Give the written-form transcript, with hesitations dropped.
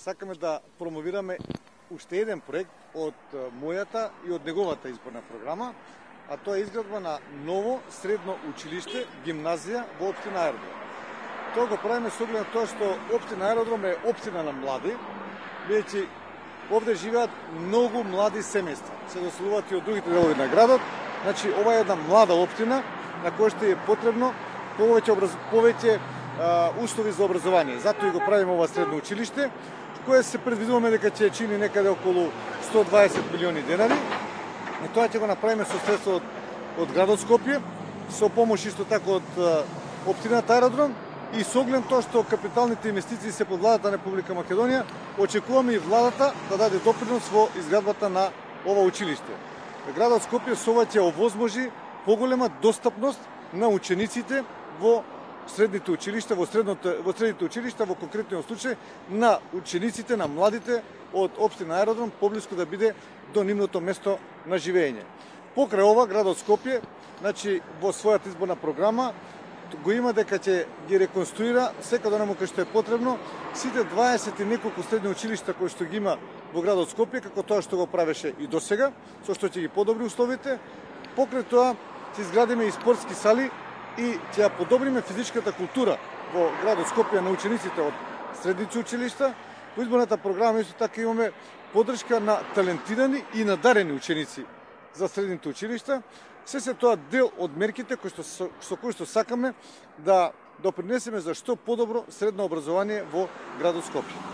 сакаме да промовираме уште еден проект од мојата и од неговата изборна програма, а тоа е изградба на ново средно училиште, гимназија во општина Аеродром. Тоа го правиме со оглед на тоа што општина Аеродром е општина на млади, бидејќи овде живеат многу млади семејства, се доселуваат и од другите делови на градот. Значи, ова е една млада општина на која што е потребно повеќе услови за образование. Затоа и го правиме ова средно училиште, кое се предвидуваме дека ќе чини некаде околу 120 милиони денари. И тоа ќе го направиме со средства од градот Скопје, со помош исто така од општината Аеродром и со оглед тоа што капиталните инвестиции се под владата на Република Македонија, очекуваме и владата да даде допринос во изградбата на ова училиште. Градот Скопје со ова ќе овозможи поголема достапност на учениците во средните училишта, во средните училишта, во конкретниот случај на учениците, на младите од општина Аеродром, поблиску да биде до нивното место на живење. Покрај ова, градот Скопје, значи во својата изборна програма го има дека ќе ги реконструира секаде онаму кај што е потребно сите 20 и неколку средни училишта кои што ги има во градот Скопје, како тоа што го правеше и досега, со што ќе ги подобри условите. Покрај тоа ќе изградиме и спортски сали и ќе ја подобриме физичката култура во градот Скопје на учениците од средните училишта. Во изборната програма исто така имаме поддршка на талентирани и надарени ученици за средните училишта. Се тоа дел од мерките со кои што сакаме да допринесеме за што подобро средно образование во градот Скопје.